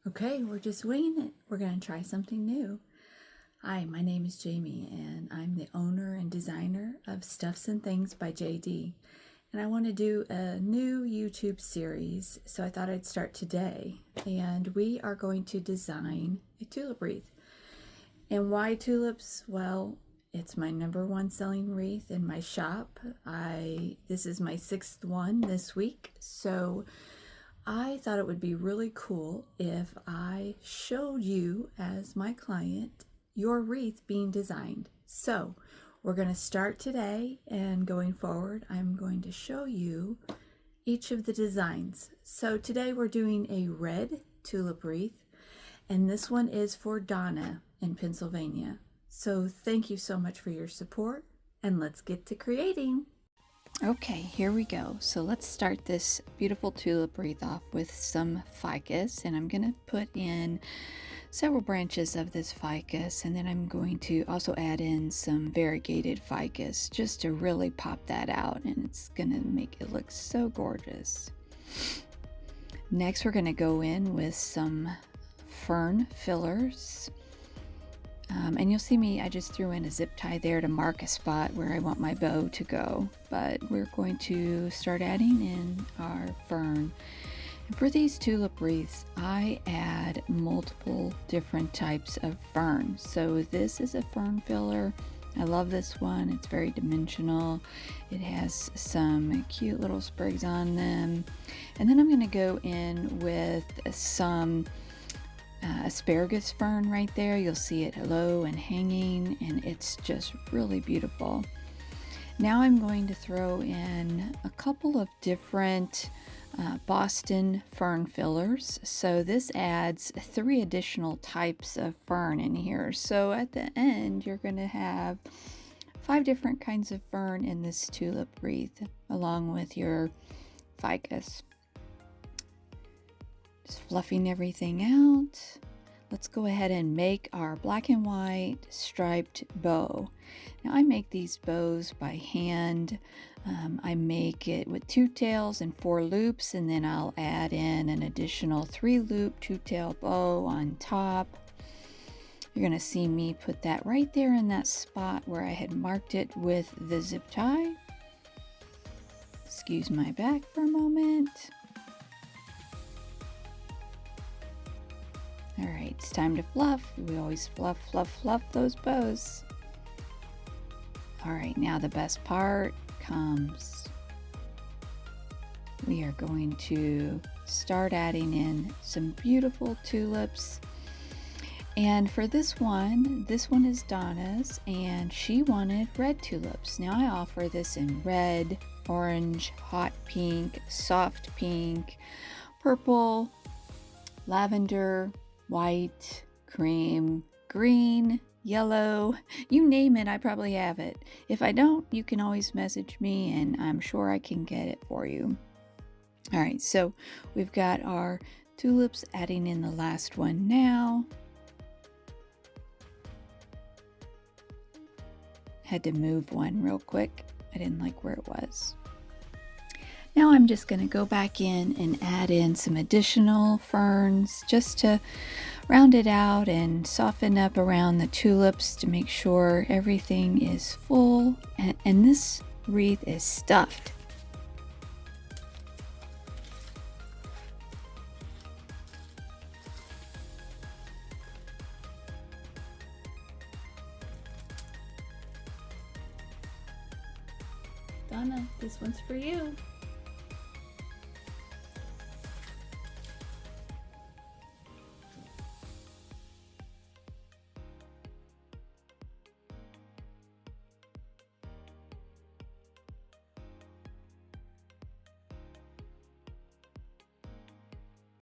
Okay, we're just winging it. We're going to try something new. Hi, my name is Jamie, and I'm the owner and designer of Stuffs and Things by JD. And I want to do a new YouTube series, so I thought I'd start today. And we are going to design a tulip wreath. And why tulips? Well, it's my #1 selling wreath in my shop. This is my 6th one this week, so I thought it would be really cool if I showed you, as my client, your wreath being designed. So we're going to start today, and going forward I'm going to show you each of the designs. So today we're doing a red tulip wreath, and this one is for Donna in Pennsylvania. So thank you so much for your support, and let's get to creating. Okay, here we go. So let's start this beautiful tulip wreath off with some ficus, and I'm going to put in several branches of this ficus, and then I'm going to also add in some variegated ficus just to really pop that out, and it's going to make it look so gorgeous. Next, we're going to go in with some fern fillers. And you'll see me, I just threw in a zip tie there to mark a spot where I want my bow to go. But we're going to start adding in our fern. And for these tulip wreaths, I add multiple different types of fern. So this is a fern filler. I love this one. It's very dimensional. It has some cute little sprigs on them. And then I'm going to go in with some asparagus fern right there. You'll see it low and hanging, and it's just really beautiful. Now I'm going to throw in a couple of different Boston fern fillers. So this adds 3 additional types of fern in here. So at the end, you're going to have 5 different kinds of fern in this tulip wreath, along with your ficus. Just fluffing everything out. Let's go ahead and make our black and white striped bow. Now I make these bows by hand. I make it with 2 tails and 4 loops, and then I'll add in an additional 3 loop 2-tail bow on top. You're going to see me put that right there in that spot where I had marked it with the zip tie. Excuse my back for a moment. All right, it's time to fluff. We always fluff, fluff, fluff those bows. All right, now the best part comes. We are going to start adding in some beautiful tulips. And for this one is Donna's, and she wanted red tulips. Now I offer this in red, orange, hot pink, soft pink, purple, lavender, white, cream, green, yellow, you name it, I probably have it. If I don't, you can always message me and I'm sure I can get it for you. All right, so we've got our tulips, adding in the last one now. Had to move one real quick. I didn't like where it was. Now I'm just going to go back in and add in some additional ferns just to round it out and soften up around the tulips to make sure everything is full. And this wreath is stuffed. Donna, this one's for you.